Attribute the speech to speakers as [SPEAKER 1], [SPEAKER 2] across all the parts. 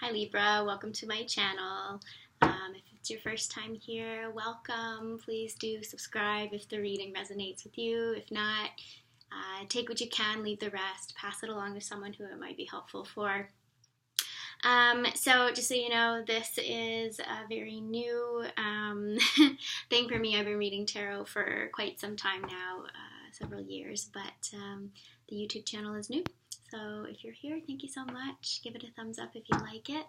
[SPEAKER 1] Hi Libra, welcome to my channel. If it's your first time here, welcome. Please do subscribe if the reading resonates with you. If not, take what you can, leave the rest, pass it along to someone who it might be helpful for. So just so you know, this is a very new thing for me. I've been reading tarot for quite some time now, several years, but the YouTube channel is new. So if you're here, thank you so much. Give it a thumbs up if you like it.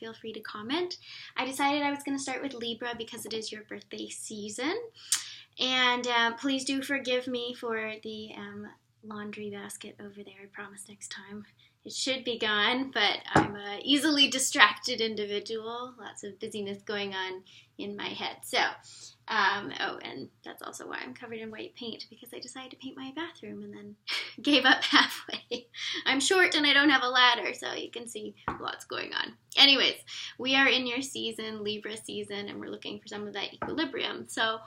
[SPEAKER 1] Feel free to comment. I decided I was going to start with Libra because it is your birthday season. And please do forgive me for the laundry basket over there. I promise next time it should be gone, but I'm an easily distracted individual. Lots of busyness going on in my head. So, oh, and that's also why I'm covered in white paint, because I decided to paint my bathroom and then gave up halfway. I'm short and I don't have a ladder, so you can see lots going on. Anyways, we are in your season, Libra season, and we're looking for some of that equilibrium. So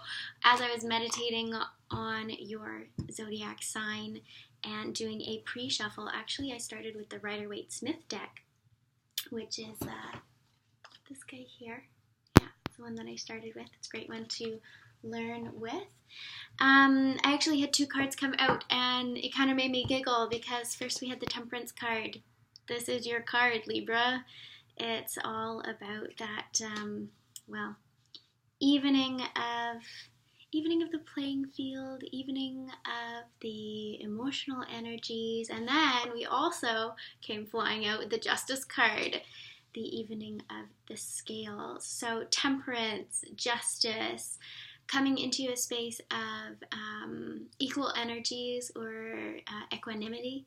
[SPEAKER 1] as I was meditating on your zodiac sign and doing a pre-shuffle, actually I started with the Rider-Waite-Smith deck, which is this guy here. Yeah, it's the one that I started with. It's a great one to learn with. I actually had two cards come out and it kind of made me giggle because first we had the Temperance card. This is your card, Libra. It's all about that, well, evening of the playing field, evening of the emotional energies, and then we also came flying out with the Justice card, the evening of the scales. So temperance, justice, coming into a space of equal energies or equanimity.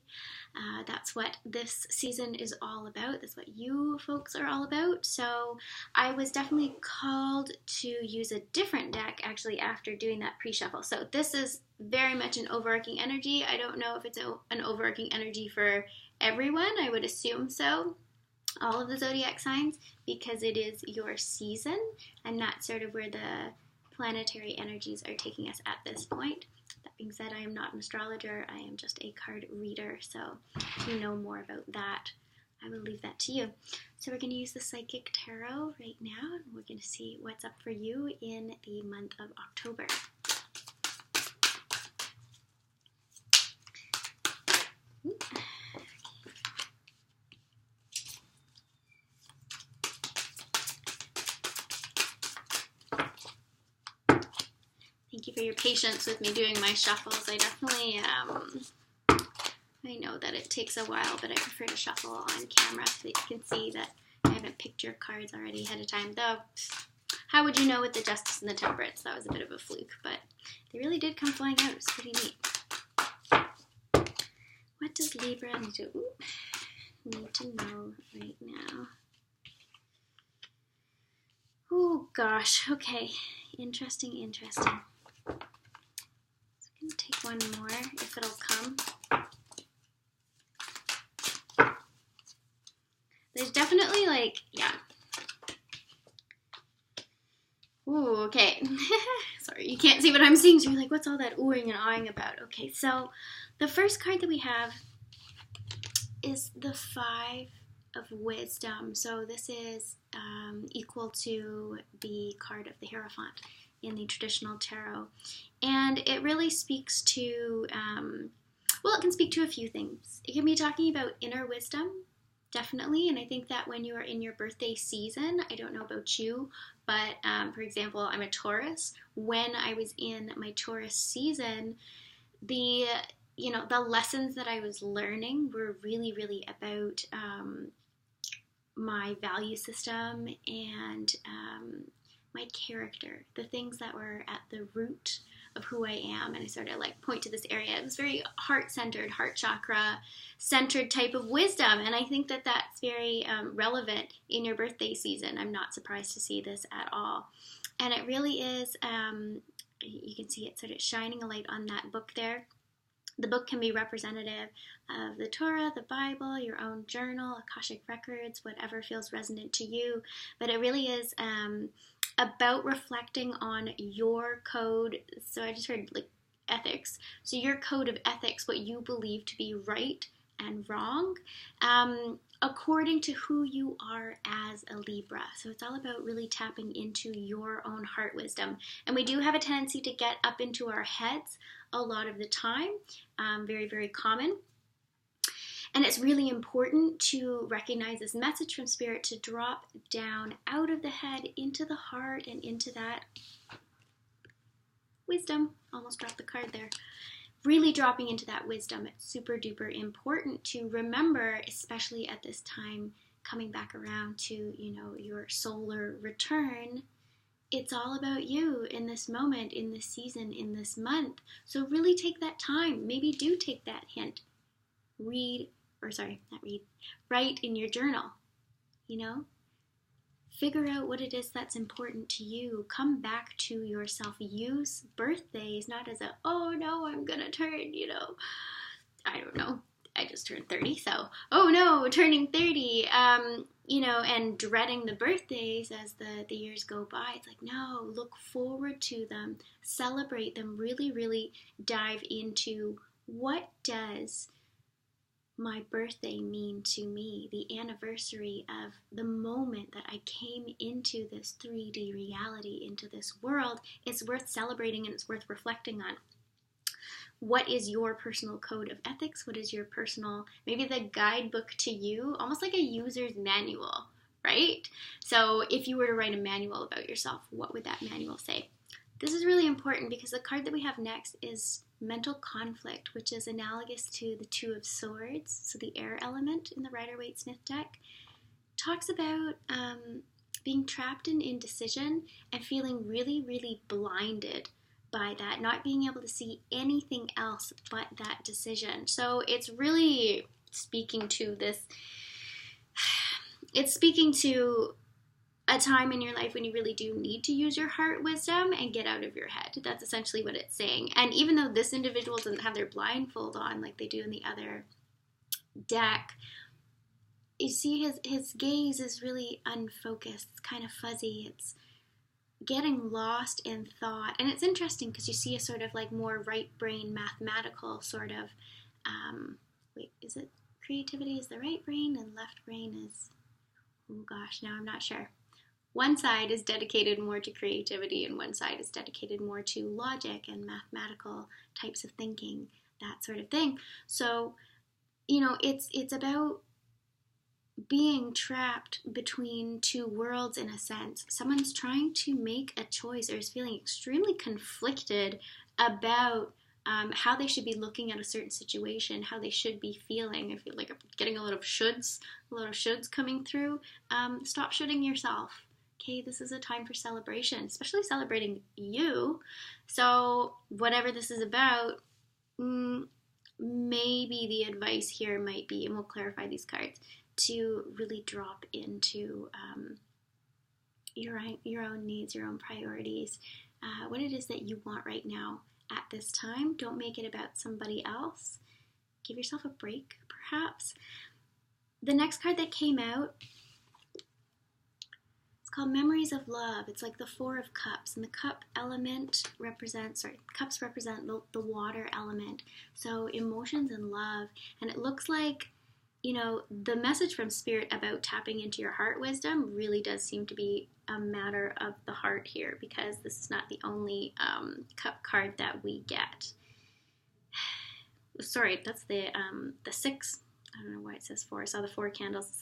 [SPEAKER 1] That's what this season is all about. That's what you folks are all about. So I was definitely called to use a different deck actually after doing that pre-shuffle. So this is very much an overarching energy. I don't know if it's an overarching energy for everyone. I would assume so. All of the zodiac signs, because it is your season and that's sort of where the planetary energies are taking us at this point. That being said, I am not an astrologer. I am just a card reader. So if you know more about that, I will leave that to you. So we're going to use the Psychic Tarot right now, and we're going to see what's up for you in the month of October. Thank you for your patience with me doing my shuffles. I definitely, I know that it takes a while, but I prefer to shuffle on camera so that you can see that I haven't picked your cards already ahead of time. Though, how would you know with the Justice and the Temperance? That was a bit of a fluke, but they really did come flying out. It was pretty neat. What does Libra need to know right now? Oh gosh, okay. Interesting. I'm going to take one more, if it'll come. There's definitely yeah. Ooh, okay. Sorry, you can't see what I'm seeing, so you're like, what's all that oohing and awing about? Okay, so the first card that we have is the Five of Wisdom. So this is equal to the card of the Hierophant in the traditional tarot. And it really speaks to, well, it can speak to a few things. It can be talking about inner wisdom, definitely. And I think that when you are in your birthday season, I don't know about you, but for example, I'm a Taurus. When I was in my Taurus season, the lessons that I was learning were really, really about my value system and my character, the things that were at the root of who I am. And I sort of point to this area. It was very heart-centered, heart chakra-centered type of wisdom. And I think that that's very relevant in your birthday season. I'm not surprised to see this at all. And it really is, you can see it sort of shining a light on that book there. The book can be representative of the Torah, the Bible, your own journal, Akashic records, whatever feels resonant to you. But it really is about reflecting on your code. So I just heard ethics. So your code of ethics, what you believe to be right and wrong, according to who you are as a Libra. So it's all about really tapping into your own heart wisdom. And we do have a tendency to get up into our heads a lot of the time, very, very common. And it's really important to recognize this message from Spirit to drop down out of the head into the heart and into that wisdom. Almost dropped the card there. Really dropping into that wisdom. It's super duper important to remember, especially at this time, coming back around to, you know, your solar return. It's all about you in this moment, in this season, in this month. So really take that time. Maybe do take that hint. Write in your journal, you know? Figure out what it is that's important to you. Come back to yourself. Use birthdays not as a, oh no, I'm gonna turn, you know, I don't know, I just turned 30, so, oh no, turning 30, you know, and dreading the birthdays as the years go by. It's like, no, look forward to them, celebrate them, really, really dive into what does my birthday mean to me, the anniversary of the moment that I came into this 3D reality, into this world. It's worth celebrating and it's worth reflecting on. What is your personal code of ethics? What is your personal, maybe the guidebook to you, almost like a user's manual, right? So if you were to write a manual about yourself, what would that manual say? This is really important because the card that we have next is mental conflict, which is analogous to the Two of Swords, so the air element in the Rider-Waite-Smith deck. Talks about being trapped in indecision and feeling really, really blinded by that, not being able to see anything else but that decision. So it's really speaking to this, it's speaking to a time in your life when you really do need to use your heart wisdom and get out of your head. That's essentially what it's saying. And even though this individual doesn't have their blindfold on like they do in the other deck, you see his gaze is really unfocused. It's kind of fuzzy. It's getting lost in thought. And it's interesting because you see a sort of like more right brain mathematical sort of, is it creativity is the right brain and left brain is, oh gosh, now I'm not sure. One side is dedicated more to creativity and one side is dedicated more to logic and mathematical types of thinking, that sort of thing. So, you know, it's about being trapped between two worlds in a sense. Someone's trying to make a choice or is feeling extremely conflicted about how they should be looking at a certain situation, how they should be feeling. I feel like I'm getting a lot of shoulds coming through. Stop shoulding yourself. Okay, this is a time for celebration, especially celebrating you. So whatever this is about, maybe the advice here might be, and we'll clarify these cards, to really drop into your own needs, your own priorities, what it is that you want right now at this time. Don't make it about somebody else. Give yourself a break, perhaps. The next card that came out, it's called Memories of Love. It's like the Four of Cups, and the cup element cups represent the water element. So emotions and love, and it looks like, you know, the message from Spirit about tapping into your heart wisdom really does seem to be a matter of the heart here, because this is not the only cup card that we get. Sorry, that's the six. I don't know why it says four. I saw the four candles. It's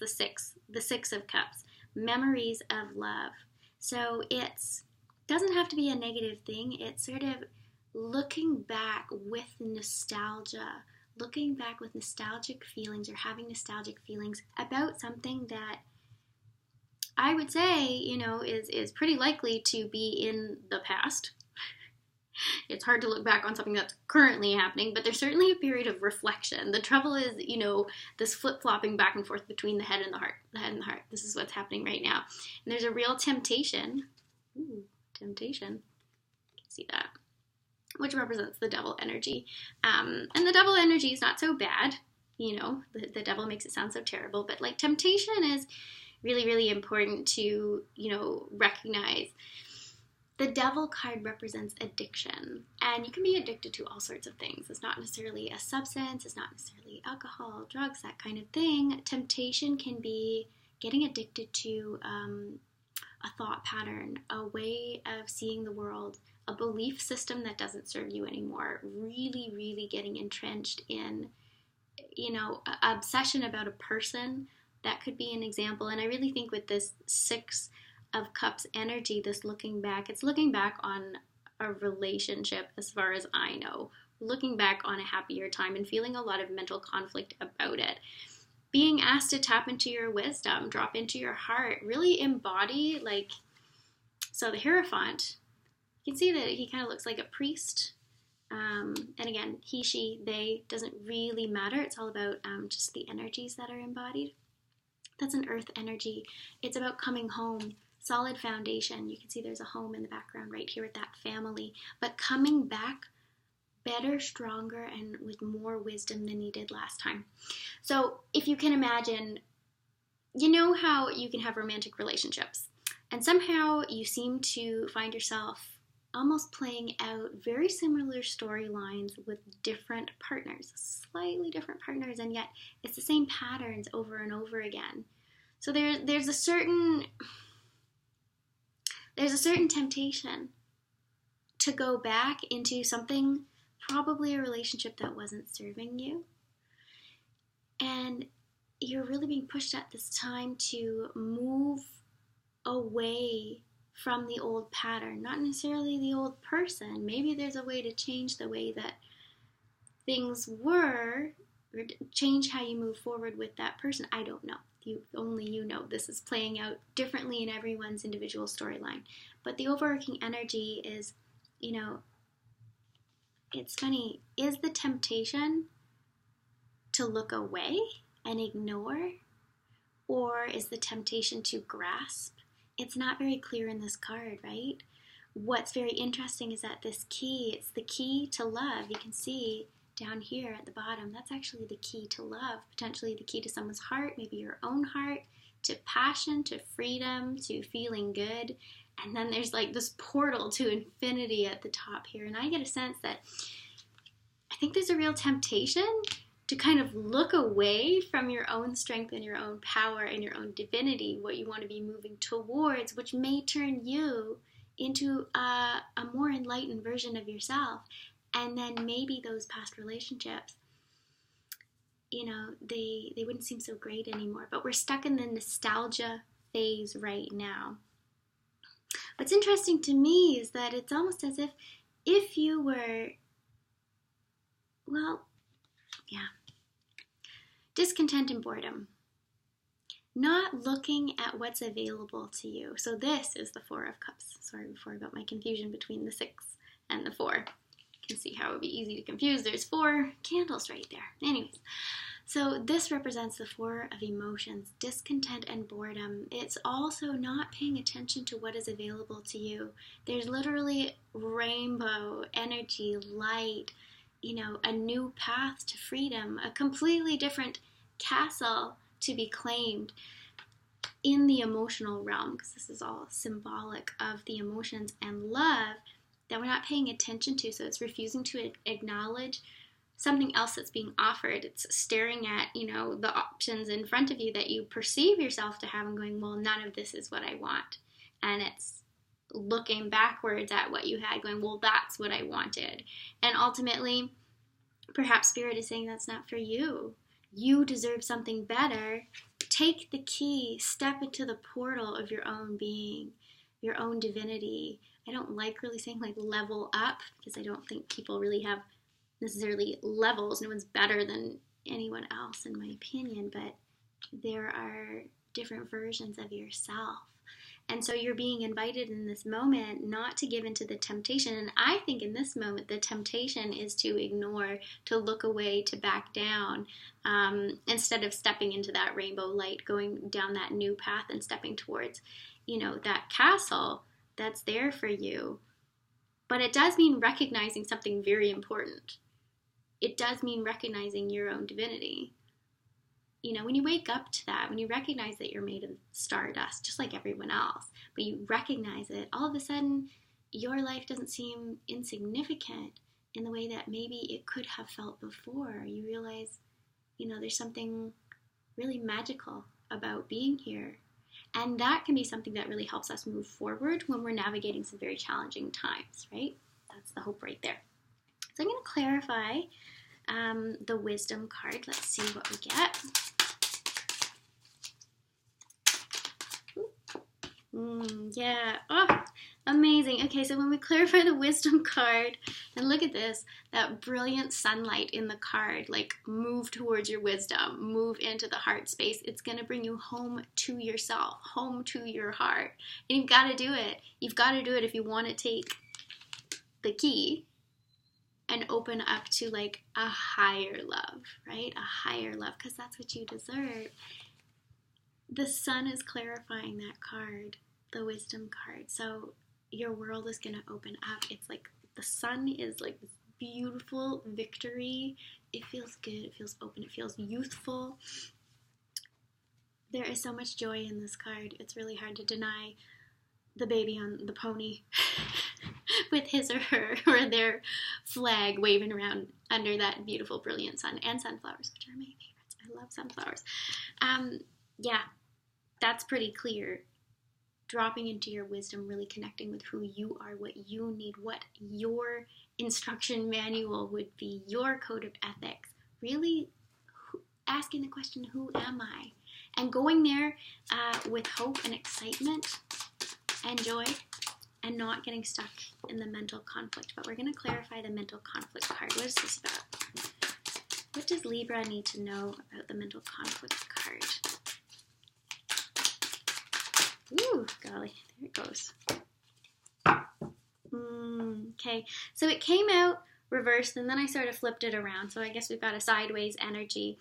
[SPEAKER 1] the six of cups. Memories of love. So it's doesn't have to be a negative thing. It's sort of looking back with nostalgia, looking back with nostalgic feelings or having nostalgic feelings about something that I would say, you know, is pretty likely to be in the past. It's hard to look back on something that's currently happening, but there's certainly a period of reflection. The trouble is, you know, this flip-flopping back and forth between the head and the heart, This is what's happening right now. And there's a real temptation. Ooh, temptation. You can see that. Which represents the devil energy. And the devil energy is not so bad. You know, the devil makes it sound so terrible, but like temptation is really, really important to, you know, recognize. The Devil card represents addiction, and you can be addicted to all sorts of things. It's not necessarily a substance, it's not necessarily alcohol, drugs, that kind of thing. Temptation can be getting addicted to a thought pattern, a way of seeing the world, a belief system that doesn't serve you anymore, really, really getting entrenched in, obsession about a person. That could be an example. And I really think with this 6 of Cups energy, this looking back, it's looking back on a relationship as far as I know, looking back on a happier time and feeling a lot of mental conflict about it. Being asked to tap into your wisdom, drop into your heart, really embody, so the Hierophant, you can see that he kind of looks like a priest. And again, he, she, they, doesn't really matter. It's all about just the energies that are embodied. That's an earth energy. It's about coming home, solid foundation. You can see there's a home in the background right here with that family. But coming back better, stronger, and with more wisdom than you did last time. So if you can imagine, you know how you can have romantic relationships, and somehow you seem to find yourself almost playing out very similar storylines with different partners, slightly different partners, and yet it's the same patterns over and over again. So there's a certain temptation to go back into something, probably a relationship that wasn't serving you. And you're really being pushed at this time to move away from the old pattern, not necessarily the old person. Maybe there's a way to change the way that things were, or change how you move forward with that person. I don't know. Only you know. This is playing out differently in everyone's individual storyline. But the overarching energy is, it's funny, is the temptation to look away and ignore? Or is the temptation to grasp? It's not very clear in this card, right? What's very interesting is that this key, it's the key to love. You can see down here at the bottom, that's actually the key to love, potentially the key to someone's heart, maybe your own heart, to passion, to freedom, to feeling good. And then there's this portal to infinity at the top here. And I get a sense that I think there's a real temptation to kind of look away from your own strength and your own power and your own divinity, what you want to be moving towards, which may turn you into a more enlightened version of yourself. And then maybe those past relationships, they wouldn't seem so great anymore. But we're stuck in the nostalgia phase right now. What's interesting to me is that it's almost as if you were, discontent and boredom. Not looking at what's available to you. So this is the 4 of Cups. Sorry before about my confusion between the 6 and the 4. You can see how it would be easy to confuse. There's 4 candles right there. Anyways, so this represents the 4 of emotions, discontent and boredom. It's also not paying attention to what is available to you. There's literally rainbow energy, light, a new path to freedom, a completely different castle to be claimed in the emotional realm, because this is all symbolic of the emotions and love that we're not paying attention to. So it's refusing to acknowledge something else that's being offered. It's staring at, the options in front of you that you perceive yourself to have and going, well, none of this is what I want. And it's looking backwards at what you had going, well, that's what I wanted. And ultimately, perhaps Spirit is saying that's not for you. You deserve something better. Take the key, step into the portal of your own being, your own divinity. I don't like really saying level up, because I don't think people really have necessarily levels. No one's better than anyone else, in my opinion, but there are different versions of yourself. And so you're being invited in this moment not to give into the temptation. And I think in this moment, the temptation is to ignore, to look away, to back down, instead of stepping into that rainbow light, going down that new path and stepping towards, that castle that's there for you. But it does mean recognizing something very important. It does mean recognizing your own divinity. When you wake up to that, when you recognize that you're made of stardust, just like everyone else, but you recognize it, all of a sudden, your life doesn't seem insignificant in the way that maybe it could have felt before. You realize, there's something really magical about being here. And that can be something that really helps us move forward when we're navigating some very challenging times, right? That's the hope right there. So I'm going to clarify the wisdom card. Let's see what we get. Yeah. Oh, amazing. Okay, so when we clarify the wisdom card, and look at this, that brilliant sunlight in the card, like move towards your wisdom, move into the heart space. It's going to bring you home to yourself, home to your heart. And you've got to do it. You've got to do it if you want to take the key and open up to like a higher love, right? A higher love, because that's what you deserve. The sun is clarifying that card, the wisdom card. So your world is going to open up. It's like the sun is like this beautiful victory. It feels good. It feels open. It feels youthful. There is so much joy in this card. It's really hard to deny the baby on the pony with his or her or their flag waving around under that beautiful, brilliant sun, and sunflowers, which are my favorites. I love sunflowers. Yeah, that's pretty clear. Dropping into your wisdom, really connecting with who you are, what you need, what your instruction manual would be, your code of ethics. Really asking the question, who am I? And going there with hope and excitement and joy, and not getting stuck in the mental conflict. But we're going to clarify the mental conflict card. What is this about? What does Libra need to know about the mental conflict card? Ooh, golly, there it goes. Okay, so it came out reversed, and then I sort of flipped it around. So I guess we've got a sideways energy.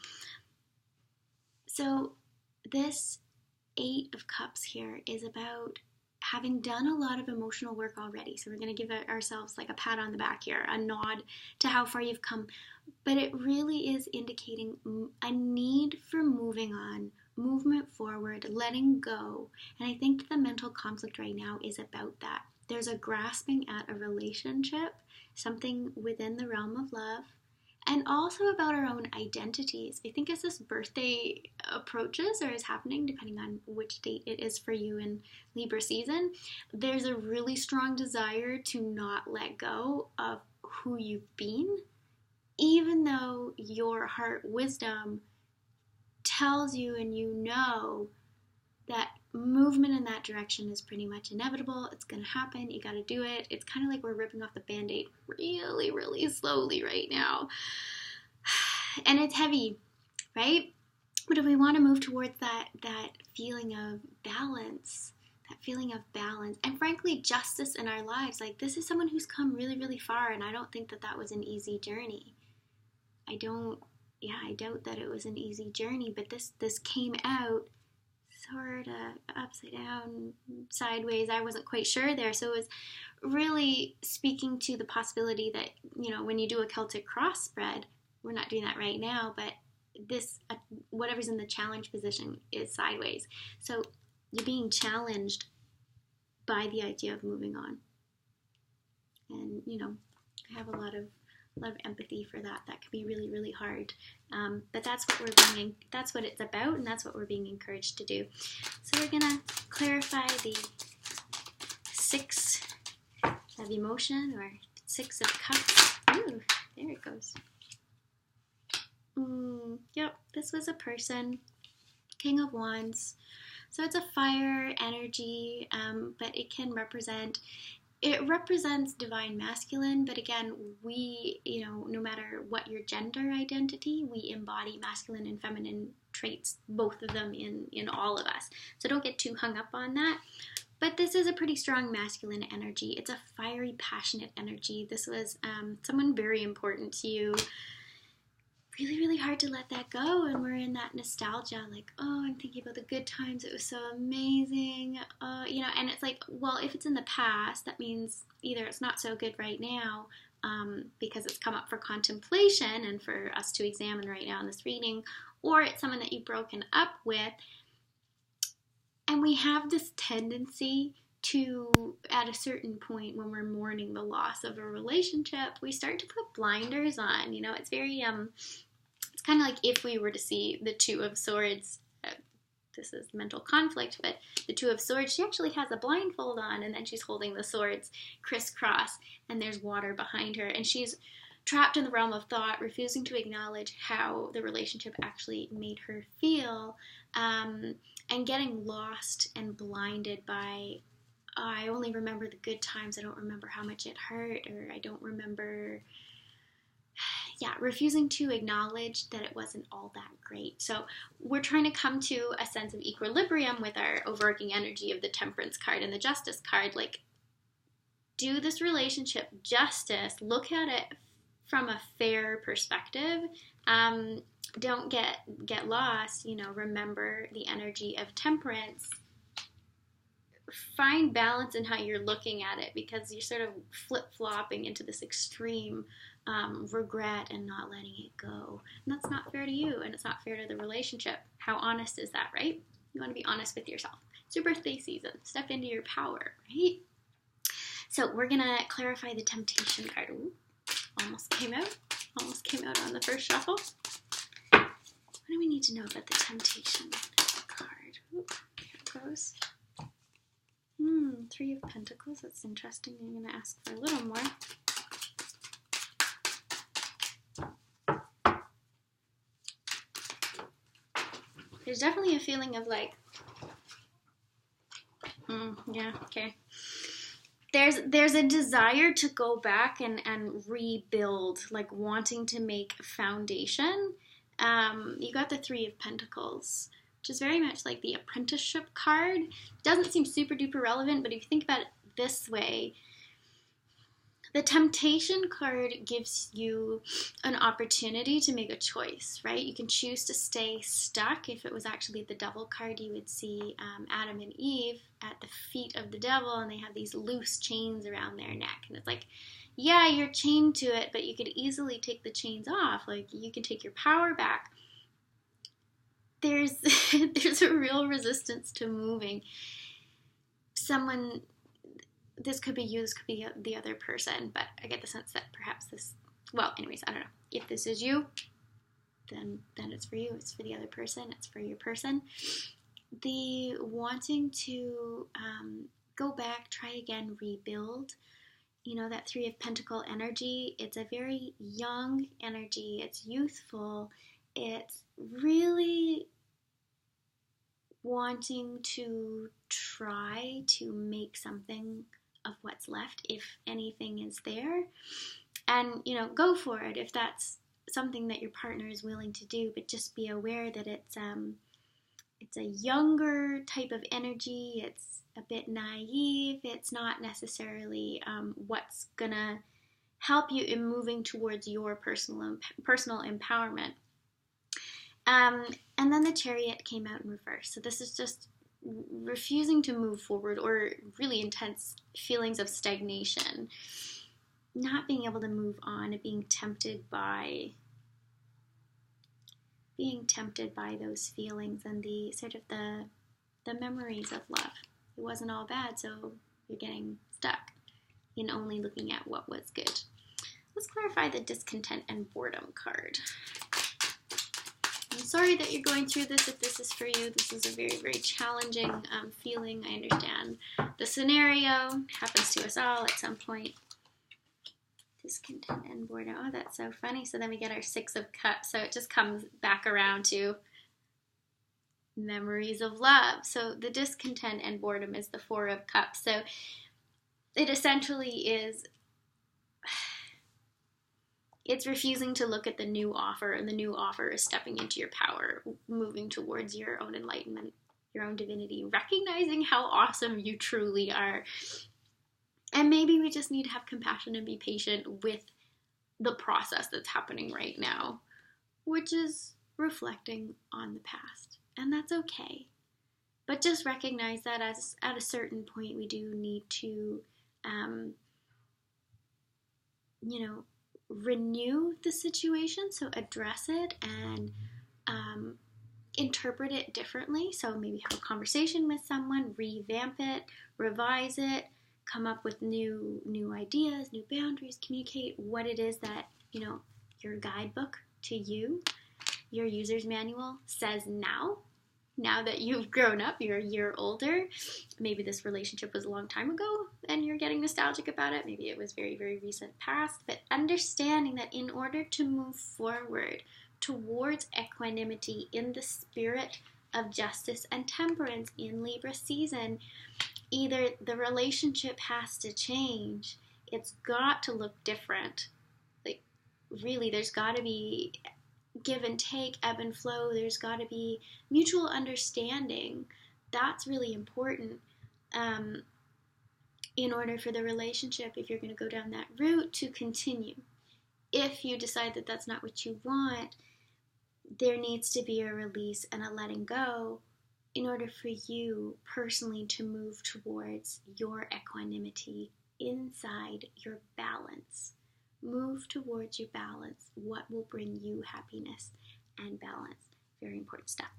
[SPEAKER 1] So this 8 of Cups here is about having done a lot of emotional work already. So we're going to give ourselves like a pat on the back here, a nod to how far you've come. But it really is indicating a need for moving on, movement forward, letting go. And I think the mental conflict right now is about that. There's a grasping at a relationship, something within the realm of love, and also about our own identities. I think as this birthday approaches or is happening, depending on which date it is for you in Libra season, there's a really strong desire to not let go of who you've been, even though your heart wisdom tells you and you know that movement in that direction is pretty much inevitable. It's going to happen. You got to do it. It's kind of like we're ripping off the Band-Aid really, really slowly right now. And it's heavy, right? But if we want to move towards that feeling of balance, and frankly, justice in our lives, like this is someone who's come really, really far, and I don't think that was an easy journey. I doubt that it was an easy journey, but this came out sort of upside down, sideways. I wasn't quite sure there. So it was really speaking to the possibility that, when you do a Celtic cross spread, we're not doing that right now, but this, whatever's in the challenge position is sideways. So you're being challenged by the idea of moving on. And, I have a lot of empathy for that. That can be really, really hard. But that's what it's about, and that's what we're being encouraged to do. So we're gonna clarify the 6 of emotion, or 6 of cups. Ooh, there it goes. Yep, this was a person, King of Wands. So it's a fire energy, but it can represents divine masculine, but again, we, no matter what your gender identity, we embody masculine and feminine traits, both of them in all of us. So don't get too hung up on that. But this is a pretty strong masculine energy. It's a fiery, passionate energy. This was someone very important to you. Really, really hard to let that go, and we're in that nostalgia, like, oh, I'm thinking about the good times, it was so amazing, and it's like, well, if it's in the past, that means either it's not so good right now, because it's come up for contemplation and for us to examine right now in this reading, or it's someone that you've broken up with, and we have this tendency at a certain point when we're mourning the loss of a relationship, we start to put blinders on. You know, it's very, it's kind of like if we were to see the Two of Swords, this is mental conflict, but the Two of Swords, she actually has a blindfold on, and then she's holding the swords crisscross, and there's water behind her, and she's trapped in the realm of thought, refusing to acknowledge how the relationship actually made her feel, and getting lost and blinded by, I only remember the good times, I don't remember how much it hurt, or I don't remember, refusing to acknowledge that it wasn't all that great. So we're trying to come to a sense of equilibrium with our overarching energy of the Temperance card and the Justice card. Like, do this relationship justice, look at it from a fair perspective. Don't get lost, you know, remember the energy of Temperance. Find balance in how you're looking at it, because you're sort of flip-flopping into this extreme regret and not letting it go. And that's not fair to you, and it's not fair to the relationship. How honest is that, right? You want to be honest with yourself. It's your birthday season. Step into your power, right? So we're going to clarify the Temptation card. Ooh, almost came out on the first shuffle. What do we need to know about the Temptation card? Ooh, here it goes. Three of Pentacles. That's interesting. I'm going to ask for a little more. There's definitely a feeling of like, okay. There's a desire to go back and rebuild, like wanting to make a foundation. You got the Three of Pentacles, which is very much like the apprenticeship card. It doesn't seem super duper relevant, but if you think about it this way, the Temptation card gives you an opportunity to make a choice, right? You can choose to stay stuck. If it was actually the Devil card, you would see Adam and Eve at the feet of the devil, and they have these loose chains around their neck. And it's like, yeah, you're chained to it, but you could easily take the chains off. Like, you can take your power back. There's a real resistance to moving. This could be you, this could be the other person, but I get the sense that perhaps I don't know. If this is you, then it's for you, it's for the other person, it's for your person. The wanting to go back, try again, rebuild, you know, that Three of Pentacle energy, it's a very young energy, it's youthful, it's really wanting to try to make something of what's left, if anything is there, and, you know, go for it if that's something that your partner is willing to do, but just be aware that it's a younger type of energy, it's a bit naive, it's not necessarily what's gonna help you in moving towards your personal empowerment. And then the Chariot came out in reverse, so this is just refusing to move forward, or really intense feelings of stagnation, not being able to move on, being tempted by those feelings and the sort of the memories of love. It wasn't all bad, so you're getting stuck in only looking at what was good. Let's clarify the Discontent and Boredom card. I'm sorry that you're going through this. If this is for you, this is a very, very challenging feeling. I understand the scenario. It happens to us all at some point. Discontent and boredom. Oh, that's so funny. So then we get our Six of Cups. So it just comes back around to memories of love. So the discontent and boredom is the Four of Cups. So it essentially is, it's refusing to look at the new offer, and the new offer is stepping into your power, moving towards your own enlightenment, your own divinity, recognizing how awesome you truly are. And maybe we just need to have compassion and be patient with the process that's happening right now, which is reflecting on the past. And that's okay. But just recognize that at a certain point we do need to, renew the situation, so address it and interpret it differently. So maybe have a conversation with someone, revamp it, revise it, come up with new ideas, new boundaries, communicate what it is that, your guidebook to you, your user's manual says now that you've grown up, you're a year older. Maybe this relationship was a long time ago and you're getting nostalgic about it. Maybe it was very, very recent past. But understanding that in order to move forward towards equanimity in the spirit of justice and temperance in Libra season, either the relationship has to change, it's got to look different. Like, really, there's got to be give and take, ebb and flow. There's got to be mutual understanding. That's really important in order for the relationship, if you're going to go down that route, to continue. If you decide that that's not what you want, there needs to be a release and a letting go in order for you personally to move towards your equanimity inside your balance. Move towards your balance. What will bring you happiness and balance? Very important stuff.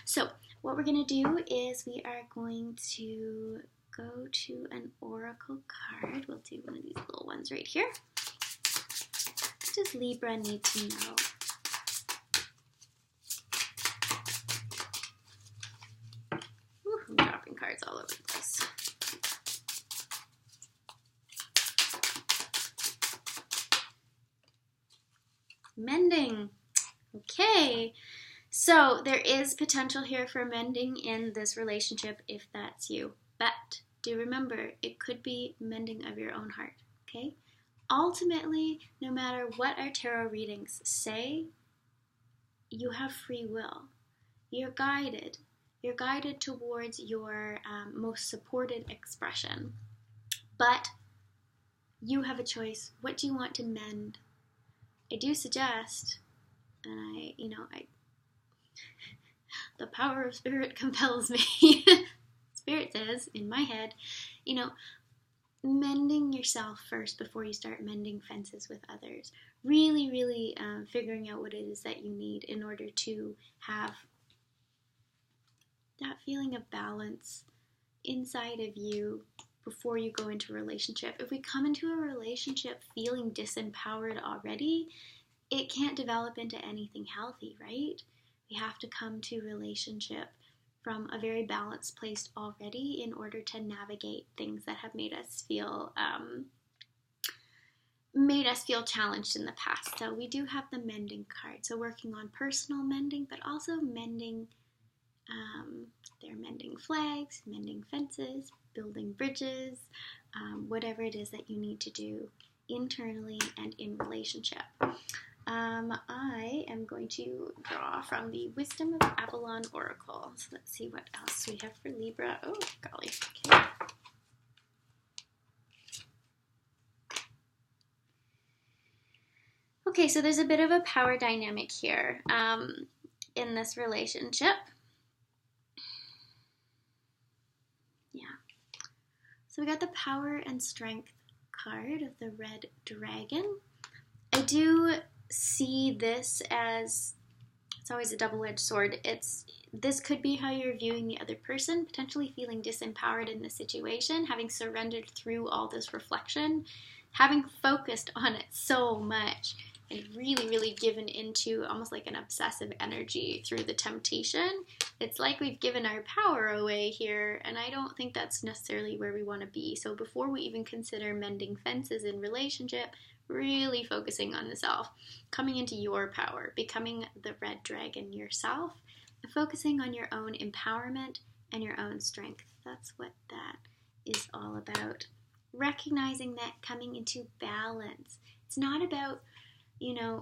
[SPEAKER 1] So what we're going to do is we are going to go to an oracle card. We'll do one of these little ones right here. What does Libra need to know? Ooh, I'm dropping cards all over the place. Mending. Okay. So there is potential here for mending in this relationship if that's you. But do remember, it could be mending of your own heart. Okay? Ultimately, no matter what our tarot readings say, you have free will. You're guided. You're guided towards your most supported expression. But you have a choice. What do you want to mend? I do suggest, and the power of spirit compels me. Spirit says, in my head, mending yourself first before you start mending fences with others. Really, really figuring out what it is that you need in order to have that feeling of balance inside of you before you go into a relationship. If we come into a relationship feeling disempowered already, it can't develop into anything healthy, right? We have to come to relationship from a very balanced place already in order to navigate things that have made us feel challenged in the past. So we do have the mending card. So working on personal mending, but also mending, they're mending flags, mending fences, building bridges, whatever it is that you need to do internally and in relationship. I am going to draw from the Wisdom of Avalon Oracle. So let's see what else we have for Libra. Oh, golly. Okay. Okay, so there's a bit of a power dynamic here in this relationship. Yeah. So we got the Power and Strength card of the Red Dragon. I do see this as, it's always a double-edged sword. This could be how you're viewing the other person, potentially feeling disempowered in the situation, having surrendered through all this reflection, having focused on it so much, and really, really given into almost like an obsessive energy through the temptation. It's like we've given our power away here, and I don't think that's necessarily where we want to be. So before we even consider mending fences in relationship, really focusing on the self, coming into your power, becoming the red dragon yourself, and focusing on your own empowerment and your own strength. That's what that is all about. Recognizing that, coming into balance. It's not about,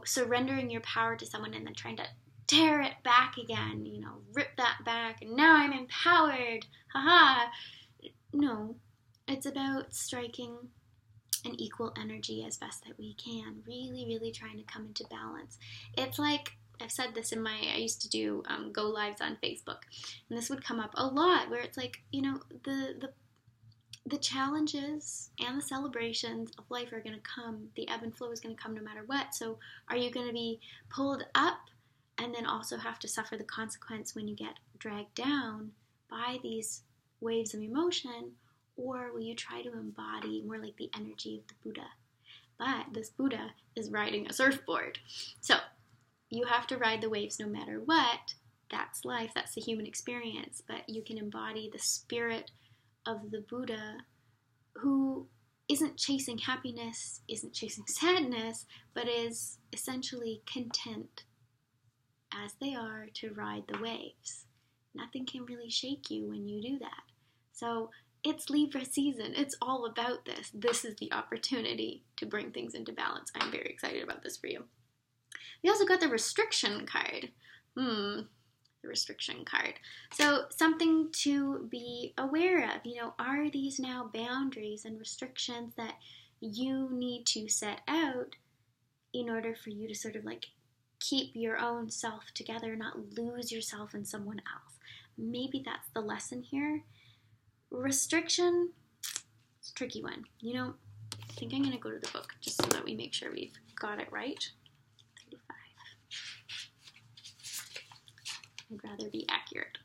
[SPEAKER 1] surrendering your power to someone and then trying to tear it back again, rip that back, and now I'm empowered, haha. No, it's about striking an equal energy as best that we can, really, really trying to come into balance. It's like, I've said this I used to do go lives on Facebook, and this would come up a lot, where it's like, the challenges and the celebrations of life are going to come. The ebb and flow is going to come no matter what. So are you going to be pulled up and then also have to suffer the consequence when you get dragged down by these waves of emotion? Or will you try to embody more like the energy of the Buddha? But this Buddha is riding a surfboard. So you have to ride the waves no matter what. That's life, that's the human experience. But you can embody the spirit of the Buddha, who isn't chasing happiness, isn't chasing sadness, but is essentially content as they are to ride the waves. Nothing can really shake you when you do that. So it's Libra season. It's all about this. This is the opportunity to bring things into balance. I'm very excited about this for you. We also got the restriction card. The restriction card. So something to be aware of. Are these now boundaries and restrictions that you need to set out in order for you to sort of like keep your own self together, not lose yourself in someone else? Maybe that's the lesson here. Restriction, it's a tricky one. I think I'm going to go to the book just so that we make sure we've got it right. 35. I'd rather be accurate.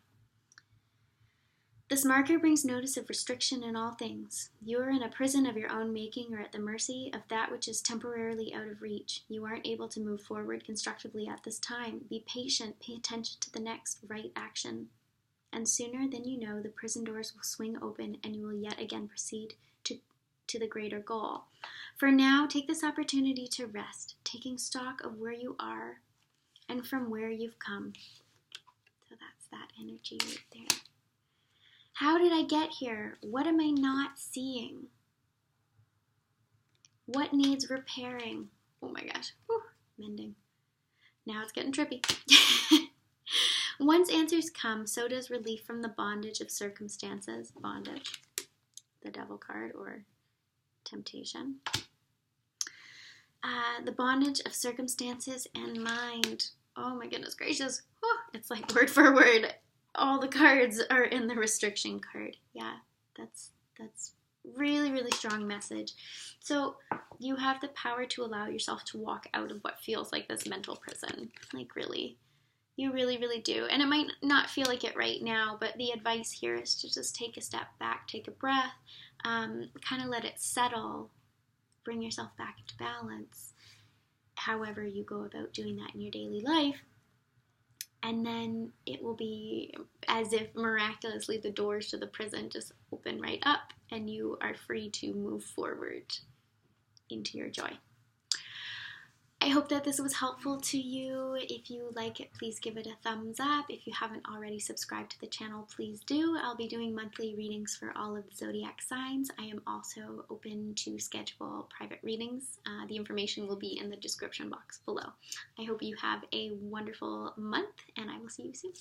[SPEAKER 1] This marker brings notice of restriction in all things. You are in a prison of your own making, or at the mercy of that which is temporarily out of reach. You aren't able to move forward constructively at this time. Be patient. Pay attention to the next right action. And sooner than you know, the prison doors will swing open and you will yet again proceed to the greater goal. For now, take this opportunity to rest, taking stock of where you are and from where you've come. So that's that energy right there. How did I get here? What am I not seeing? What needs repairing? Oh my gosh. Whew, mending. Now it's getting trippy. Once answers come, so does relief from the bondage of circumstances. Bondage. The devil card, or temptation. The bondage of circumstances and mind. Oh my goodness gracious. Oh, it's like word for word. All the cards are in the restriction card. Yeah, that's really, really strong message. So you have the power to allow yourself to walk out of what feels like this mental prison. Like really. You really, really do. And it might not feel like it right now, but the advice here is to just take a step back, take a breath, kind of let it settle, bring yourself back into balance, however you go about doing that in your daily life. And then it will be as if miraculously the doors to the prison just open right up and you are free to move forward into your joy. I hope that this was helpful to you. If you like it, please give it a thumbs up. If you haven't already subscribed to the channel, please do. I'll be doing monthly readings for all of the zodiac signs. I am also open to schedule private readings. The information will be in the description box below. I hope you have a wonderful month, and I will see you soon.